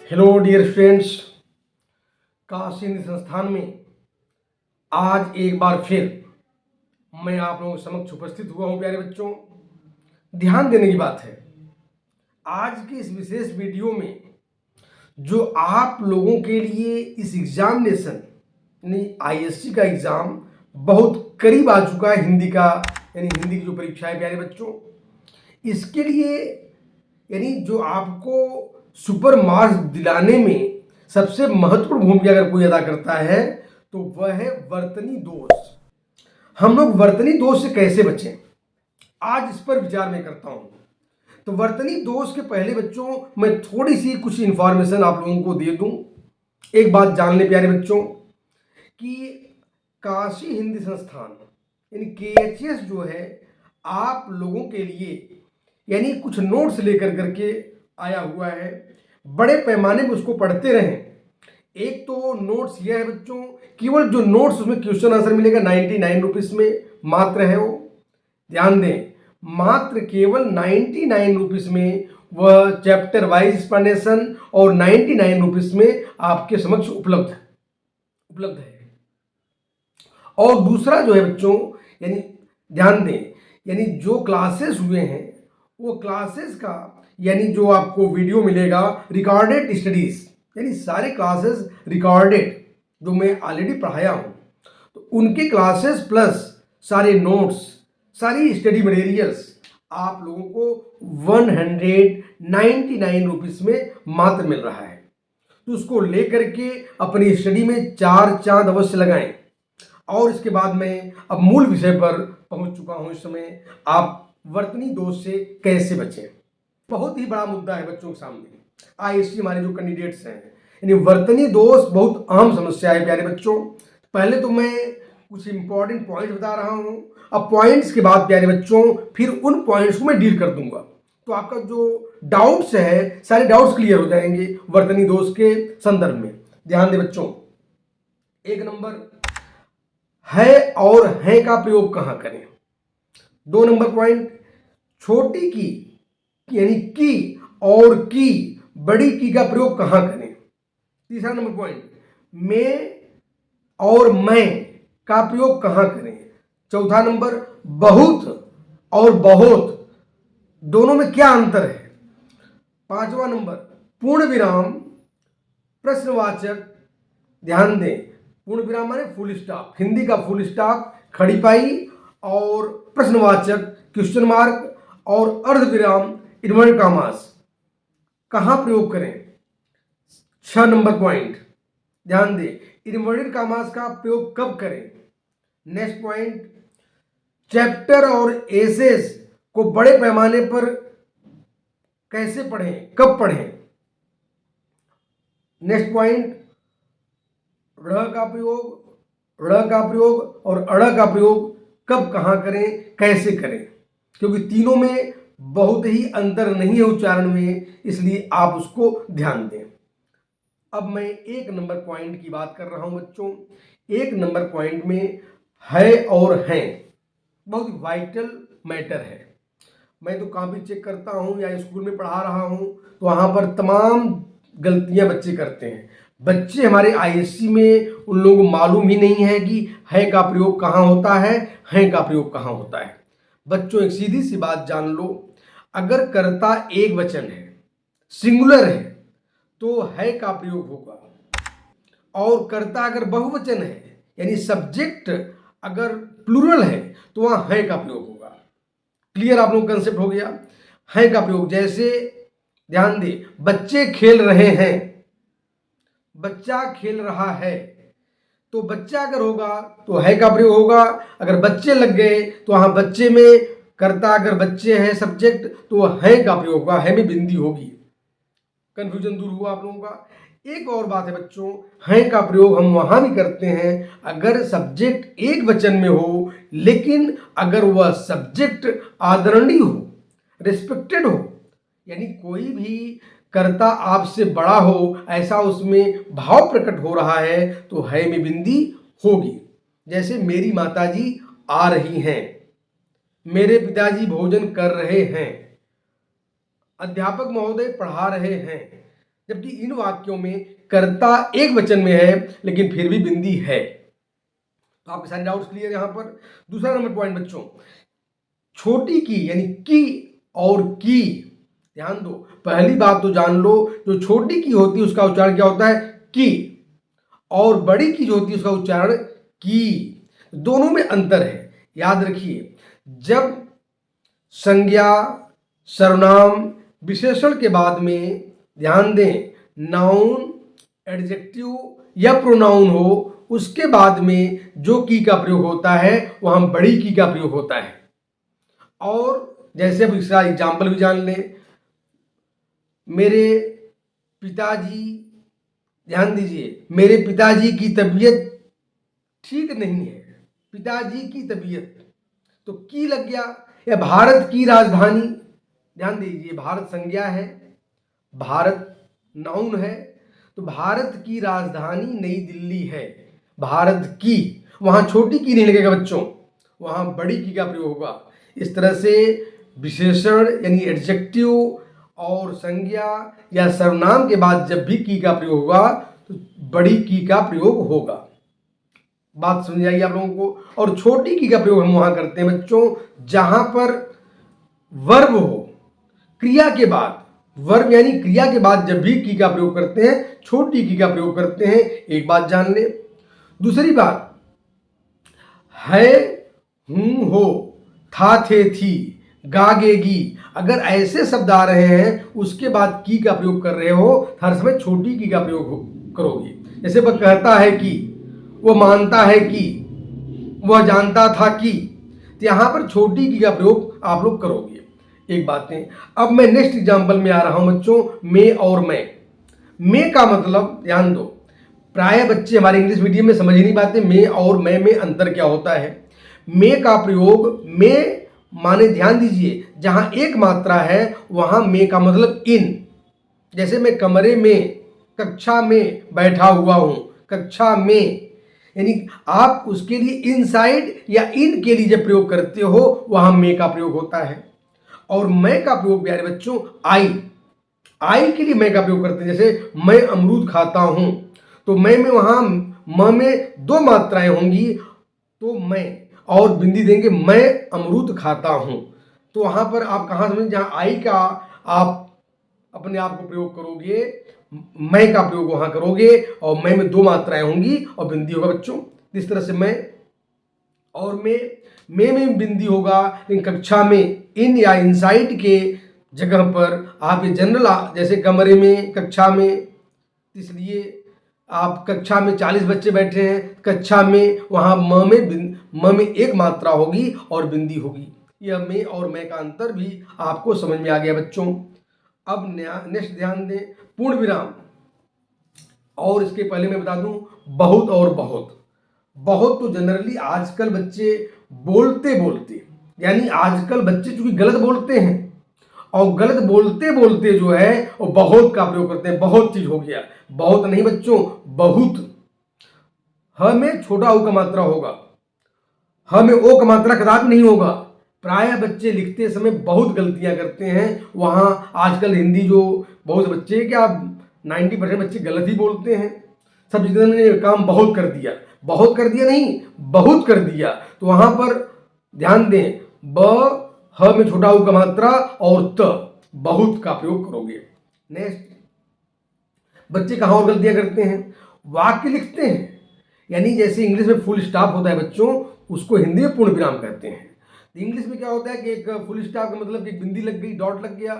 Hello dear friends, Kashi Hindi Sansthan में आज एक बार फिर मैं आप लोगों के समक्ष उपस्थित हुआ हूं। प्यारे बच्चों, ध्यान देने की बात है, आज की इस विशेष वीडियो में जो आप लोगों के लिए इस एग्जामिनेशन यानी आईएससी का एग्जाम बहुत करीब आ चुका है, हिंदी का यानी हिंदी की जो परीक्षा है प्यारे बच्चों, इसके लिए यानी जो आपको सुपर मार्क्स दिलाने में सबसे महत्वपूर्ण भूमिका अगर कोई अदा करता है तो वह है वर्तनी दोष। हम लोग वर्तनी दोष से कैसे बचें, आज इस पर विचार मैं करता हूं। तो वर्तनी दोष के पहले बच्चों मैं थोड़ी सी कुछ इंफॉर्मेशन आप लोगों को दे दूं। एक बात जान ले प्यारे बच्चों कि काशी हिंदी संस्थान यानी KHS जो है आप लोगों के लिए यानी कुछ नोट्स लेकर करके आया हुआ है। बड़े पैमाने पर उसको पढ़ते रहें। एक तो नोट्स यह है बच्चों, केवल जो नोट्स उसमें क्वेश्चन आंसर मिलेगा 99 रुपीज़ में मात्र है, वो ध्यान दें, मात्र केवल 99 रुपीज़ में वह चैप्टर वाइज एक्सप्लेनेशन और 99 रुपीज़ में आपके समक्ष उपलब्ध है। और दूसरा जो है बच्चों, यानी ध्यान दें, यानी जो क्लासेस हुए हैं वो क्लासेस का यानी जो आपको वीडियो मिलेगा रिकॉर्डेड स्टडीज, यानी सारे क्लासेस रिकॉर्डेड जो मैं ऑलरेडी पढ़ाया हूँ, तो उनके क्लासेस प्लस सारे नोट्स, सारी स्टडी मटेरियल्स आप लोगों को 199 रुपीज़ में मात्र मिल रहा है। तो उसको लेकर के अपनी स्टडी में 4 चांद अवश्य लगाएं। और इसके बाद मैं अब मूल विषय पर पहुंच चुका हूं। इस समय आप वर्तनी दोष से कैसे बचें, बहुत ही बड़ा मुद्दा है बच्चों के सामने। आईएससी हमारे जो कैंडिडेट्स हैं, यानी वर्तनी दोष बहुत अहम समस्या है प्यारे बच्चों। पहले तो मैं कुछ इंपॉर्टेंट पॉइंट बता रहा हूं, अब पॉइंट्स के बाद प्यारे बच्चों फिर उन पॉइंट्स को मैं डील कर दूंगा, तो आपका जो डाउट्स है सारे डाउट्स क्लियर हो जाएंगे वर्तनी दोष के संदर्भ में। ध्यान दे बच्चों, एक नंबर है और है का प्रयोग कहां करें। 2 नंबर पॉइंट, छोटी की यानी की और की बड़ी की का प्रयोग कहां करें। तीसरा नंबर पॉइंट, मैं और मैं का प्रयोग कहां करें। चौथा नंबर, बहुत और बहुत दोनों में क्या अंतर है। पांचवा नंबर, पूर्ण विराम, प्रश्नवाचक, ध्यान दें, पूर्ण विराम माने फुल स्टॉप, हिंदी का फुल स्टॉप, खड़ी पाई और प्रश्नवाचक क्वेश्चन मार्क और अर्धविराम इन्वर्टेड कॉमास कहां प्रयोग करें। 6 नंबर पॉइंट, ध्यान दें, इन्वर्टेड कॉमास का प्रयोग कब करें। नेक्स्ट पॉइंट, चैप्टर और एसेस को बड़े पैमाने पर कैसे पढ़ें, कब पढ़ें। नेक्स्ट पॉइंट, ड़ का प्रयोग और अड़ का प्रयोग कब कहां करें, कैसे करें, क्योंकि तीनों में बहुत ही अंतर नहीं है उच्चारण में, इसलिए आप उसको ध्यान दें। अब मैं 1 नंबर पॉइंट की बात कर रहा हूं बच्चों। 1 नंबर पॉइंट में है और हैं बहुत वाइटल मैटर है। मैं तो कॉपी चेक करता हूं या स्कूल में पढ़ा रहा हूं तो वहां पर तमाम गलतियां बच्चे करते हैं। बच्चे हमारे आईएससी में उन लोगों को मालूम ही नहीं है कि है का प्रयोग कहाँ होता है का प्रयोग कहाँ होता है। बच्चों एक सीधी सी बात जान लो, अगर कर्ता एक वचन है, सिंगुलर है, तो है का प्रयोग होगा, और कर्ता अगर बहुवचन है यानी सब्जेक्ट अगर प्लूरल है तो वहां है का प्रयोग होगा। क्लियर आप लोग कंसेप्ट हो गया। है का प्रयोग जैसे ध्यान दे, बच्चे खेल रहे हैं, बच्चा खेल रहा है, तो बच्चा अगर होगा तो है का प्रयोग होगा। अगर बच्चे लग गए तो वहां बच्चे में कर्ता अगर बच्चे हैं सब्जेक्ट तो है का प्रयोग होगा, है में बिंदी होगी। कंफ्यूजन दूर हुआ आप लोगों का। एक और बात है बच्चों, है का प्रयोग हम वहां भी करते हैं अगर सब्जेक्ट एक वचन में हो, लेकिन अगर वह सब्जेक्ट आदरणीय हो, रिस्पेक्टेड हो, यानी कोई भी कर्ता आपसे बड़ा हो, ऐसा उसमें भाव प्रकट हो रहा है तो है में बिंदी होगी। जैसे मेरी माताजी आ रही हैं, मेरे पिताजी भोजन कर रहे हैं, अध्यापक महोदय पढ़ा रहे हैं, जबकि इन वाक्यों में कर्ता एक वचन में है लेकिन फिर भी बिंदी है। तो आपके सारे डाउट्स क्लियर यहां पर। दूसरा नंबर पॉइंट बच्चों, छोटी की यानी की और की, ध्यान दो। पहली बात तो जान लो, जो छोटी की होती है उसका उच्चारण क्या होता है? की। और बड़ी की जो होती है उसका उच्चारण की। दोनों में अंतर है, याद रखिए। जब संज्ञा, सर्वनाम, विशेषण के बाद में, ध्यान दें, नाउन, एडजेक्टिव या प्रोनाउन हो, उसके बाद में जो की का प्रयोग होता है वहां बड़ी की का प्रयोग होता है। और जैसे अब इसका एग्जाम्पल भी जान लें, मेरे पिताजी, ध्यान दीजिए, मेरे पिताजी की तबीयत ठीक नहीं है, पिताजी की तबीयत, तो की लग गया। या भारत की राजधानी, ध्यान दीजिए, भारत संज्ञा है, भारत नाउन है, तो भारत की राजधानी नई दिल्ली है, भारत की, वहां छोटी की नहीं लगेगा बच्चों, वहां बड़ी की का प्रयोग होगा। इस तरह से विशेषण यानी एडजेक्टिव और संज्ञा या सर्वनाम के बाद जब भी की का प्रयोग होगा तो बड़ी की का प्रयोग होगा। बात समझ आइए आप लोगों को। और छोटी की का प्रयोग हम वहां करते हैं बच्चों जहां पर वर्ब हो, क्रिया के बाद, वर्ब यानी क्रिया के बाद जब भी की का प्रयोग करते हैं छोटी की का प्रयोग करते हैं। एक बात जान ले। दूसरी बात, है, हूं, हो, था, थे, थी, गा, गे, गी, अगर ऐसे शब्द आ रहे हैं उसके बाद की का प्रयोग कर रहे हो हर समय छोटी की का प्रयोग करोगे। जैसे वह कहता है कि, वो मानता है कि, वह जानता था कि, तो यहां पर छोटी की का प्रयोग आप लोग करोगे। एक बात है। अब मैं नेक्स्ट एग्जांपल में आ रहा हूं बच्चों, मैं और मैं। मैं का मतलब ध्यान दो, प्राय बच्चे हमारे इंग्लिश मीडियम में समझ ही नहीं पाते मैं और मैं में अंतर क्या होता है। मैं का प्रयोग, मैं माने, ध्यान दीजिए, जहां एक मात्रा है वहां मैं का मतलब इन। जैसे मैं कमरे में, कक्षा में बैठा हुआ हूं, कक्षा में, यानी आप उसके लिए इनसाइड या इन के लिए जब प्रयोग करते हो वहां मैं का प्रयोग होता है। और मैं का प्रयोग प्यारे बच्चों आई के लिए मैं का प्रयोग करते हैं। जैसे मैं अमरूद खाता हूं, तो मैं में वहां म में दो मात्राएं होंगी, तो मैं और बिंदी देंगे मैं अमरूद खाता हूं। तो वहां पर आप कहां समझें, जहां आई का आप अपने आप को प्रयोग करोगे, मैं का प्रयोग वहां करोगे, और मैं में दो मात्राएं होंगी और बिंदी होगा बच्चों। इस तरह से मैं और में बिंदी होगा, लेकिन कक्षा में इन या इनसाइड के जगह पर आप ये जनरल, जैसे कमरे में, कक्षा में, इसलिए आप कक्षा में 40 बच्चे बैठे हैं, कक्षा में, वहां म में एक मात्रा होगी और बिंदी होगी। यह में और मैं का अंतर भी आपको समझ में आ गया बच्चों। अब नेक्स्ट ध्यान दें, पूर्ण विराम। और इसके पहले मैं बता दूं, बहुत और बहुत। बहुत तो जनरली आजकल बच्चे बोलते यानी आजकल बच्चे चूंकि गलत बोलते हैं, और गलत बोलते जो है वो बहुत का प्रयोग करते हैं। बहुत चीज हो गया, बहुत नहीं बच्चों, बहुत। ह में छोटा ऊ का मात्रा होगा, ह में ओ का मात्रा कदापि नहीं होगा। प्राय बच्चे लिखते समय बहुत गलतियां करते हैं। वहां आजकल हिंदी जो बहुत बच्चे, क्या 90% बच्चे गलत ही बोलते हैं। सब जितने काम बहुत कर दिया, बहुत कर दिया नहीं, बहुत कर दिया। तो वहां पर ध्यान दें, ब ह में छोटा ऊ का मात्रा और त, बहुत का प्रयोग करोगे। नेक्स्ट, बच्चे कहां और गलतियां करते हैं, वाक्य लिखते हैं, यानी जैसे इंग्लिश में फुल स्टॉप होता है बच्चों, उसको हिंदी में पूर्ण विराम कहते हैं। इंग्लिश में क्या होता है कि एक फुल स्टॉप का मतलब एक बिंदी लग गई, डॉट लग गया,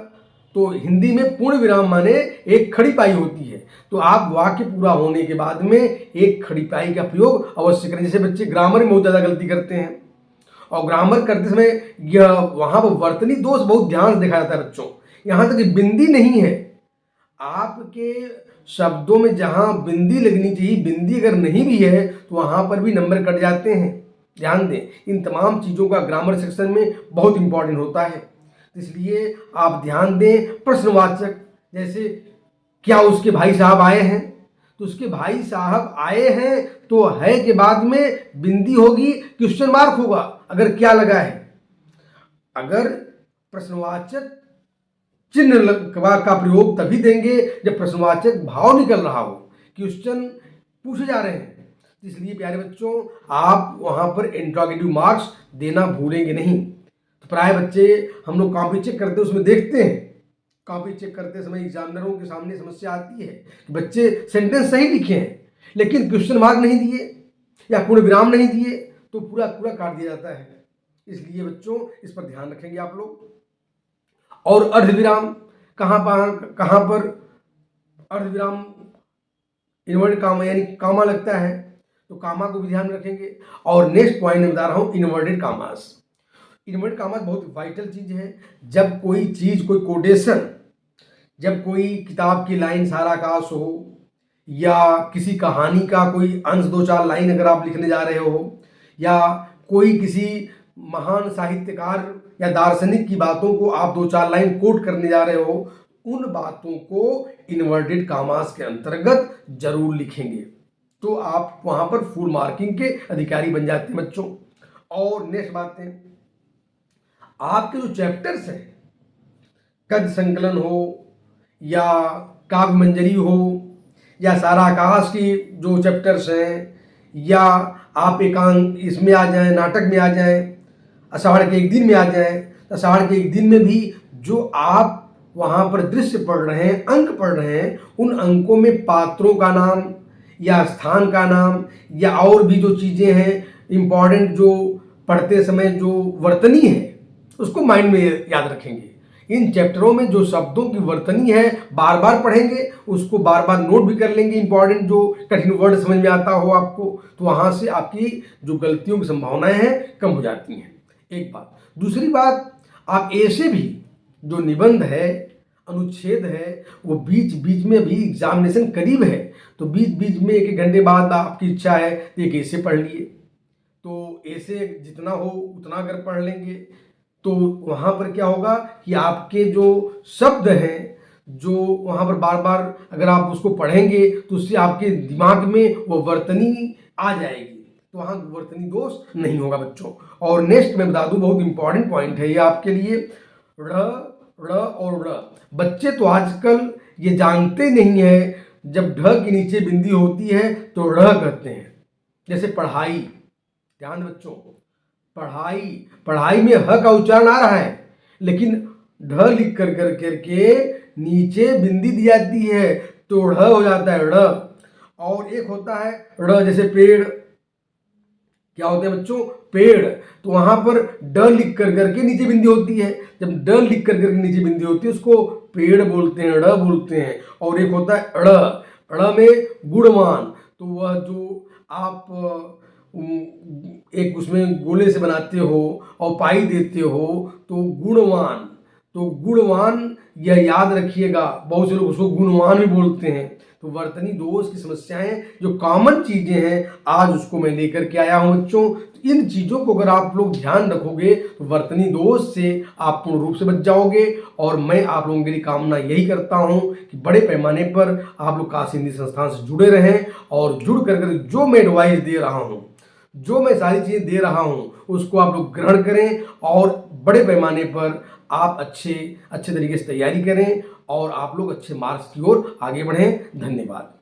तो हिंदी में पूर्ण विराम माने एक खड़ी पाई होती है। तो आप वाक्य पूरा होने के बाद में एक खड़ी पाई का प्रयोग अवश्य करें। जैसे बच्चे ग्रामर में बहुत ज़्यादा गलती करते हैं, और ग्रामर करते समय यह वहां पर वर्तनी दोष बहुत ध्यान से देखा जाता है बच्चों। यहां तक बिंदी नहीं है, आपके शब्दों में जहां बिंदी लगनी चाहिए, बिंदी अगर नहीं भी है तो वहां पर भी नंबर कट जाते हैं। ध्यान दें, इन तमाम चीज़ों का ग्रामर सेक्शन में बहुत इंपॉर्टेंट होता है, इसलिए आप ध्यान दें। प्रश्नवाचक, जैसे क्या उसके भाई साहब आए हैं, तो उसके भाई साहब आए हैं तो है के बाद में बिंदी होगी, क्वेश्चन मार्क होगा अगर क्या लगा है। अगर प्रश्नवाचक चिन्ह का प्रयोग तभी देंगे जब प्रश्नवाचक भाव निकल रहा हो, क्वेश्चन पूछे जा रहे हैं। इसलिए प्यारे बच्चों, आप वहाँ पर इंट्रोगेटिव मार्क्स देना भूलेंगे नहीं। तो प्राय बच्चे हम लोग कॉपी चेक करते उसमें देखते हैं, कॉपी चेक करते समय एग्जामिनरों के सामने समस्या आती है कि बच्चे सेंटेंस सही लिखे हैं लेकिन क्वेश्चन मार्क नहीं दिए या पूर्ण विराम नहीं दिए, तो पूरा पूरा काट दिया जाता है। इसलिए बच्चों इस पर ध्यान रखेंगे आप लोग। और अर्धविराम कहाँ पर अर्धविराम इन्वर्टेड कामा यानी कामा लगता है, तो कामा को भी ध्यान में रखेंगे। और नेक्स्ट पॉइंट में बता रहा हूँ इन्वर्टेड कामास। इन्वर्टेड कामास बहुत वाइटल चीज है। जब कोई चीज, कोई कोटेशन, जब कोई किताब की लाइन साराकाश हो या किसी कहानी का कोई अंश दो चार लाइन अगर आप लिखने जा रहे हो या कोई किसी महान साहित्यकार या दार्शनिक की बातों को आप दो चार लाइन कोट करने जा रहे हो, उन बातों को इन्वर्टेड कामास के अंतर्गत जरूर लिखेंगे, तो आप वहां पर फुल मार्किंग के अधिकारी बन जाते हैं बच्चों। और नेक्स्ट बात है, आपके जो चैप्टर्स हैं, गद्य संकलन हो या काव्य मंजरी हो या साराकाश की जो चैप्टर्स हैं, या आप एकांक इसमें आ जाएं, नाटक में आ जाएं, आषाढ़ के एक दिन में आ जाएं, आषाढ़ के एक दिन में भी जो आप वहाँ पर दृश्य पढ़ रहे हैं, अंक पढ़ रहे हैं, उन अंकों में पात्रों का नाम या स्थान का नाम या और भी जो चीज़ें हैं इम्पॉर्टेंट, जो पढ़ते समय जो वर्तनी है उसको माइंड में याद रखेंगे। इन चैप्टरों में जो शब्दों की वर्तनी है बार बार पढ़ेंगे, उसको बार बार नोट भी कर लेंगे, इंपॉर्टेंट जो कठिन वर्ड समझ में आता हो आपको, तो वहाँ से आपकी जो गलतियों की संभावनाएं हैं कम हो जाती हैं। एक बात। दूसरी बात, आप ऐसे भी जो निबंध है, अनुच्छेद है, वो बीच बीच में भी एग्जामिनेशन करीब है, तो बीच बीच में एक घंटे बाद आपकी इच्छा है तो एक ऐसे पढ़ लिए, तो ऐसे जितना हो उतना अगर पढ़ लेंगे तो वहाँ पर क्या होगा कि आपके जो शब्द हैं, जो वहाँ पर बार बार अगर आप उसको पढ़ेंगे तो उससे आपके दिमाग में वो वर्तनी आ जाएगी, तो वहाँ वर्तनी दोष नहीं होगा बच्चों। और नेक्स्ट मैं बता दूं, बहुत इंपॉर्टेंट पॉइंट है ये आपके लिए, ड़ और ड़। बच्चे तो आजकल ये जानते नहीं है, जब ढ के नीचे बिंदी होती है तो ड़ कहते हैं। जैसे पढ़ाई, ध्यान बच्चों, पढ़ाई में ह का उच्चारण आ रहा है लेकिन ढ लिख कर के नीचे बिंदी दी जाती है तो ढ हो जाता है ड़। और एक होता है ड़, जैसे पेड़, क्या होते हैं बच्चों, पेड़, तो वहां पर ड लिख कर के नीचे बिंदी होती है, जब ड लिख कर के नीचे बिंदी होती है उसको पेड़ बोलते हैं, ड़ बोलते हैं। और एक होता है अड़ में गुणमान, तो वह जो आप एक उसमें गोले से बनाते हो और पाई देते हो तो गुणवान, तो गुणवान यह याद रखिएगा, बहुत से लोग उसको गुणवान भी बोलते हैं। तो वर्तनी दोष की समस्याएं जो कॉमन चीजें हैं आज उसको मैं लेकर के आया हूं बच्चों। इन चीजों को अगर आप लोग ध्यान रखोगे तो वर्तनी दोष से आप पूर्ण रूप से बच जाओगे। और मैं आप लोगों के लिए कामना यही करता हूं कि बड़े पैमाने पर आप लोग काशी हिंदी संस्थान से जुड़े रहें और जुड़ कर जो मैं एडवाइस दे रहा हूं, जो मैं सारी चीजें दे रहा हूं, उसको आप लोग ग्रहण करें और बड़े पैमाने पर आप अच्छे तरीके से तैयारी करें और आप लोग अच्छे मार्क्स की ओर आगे बढ़ें। धन्यवाद।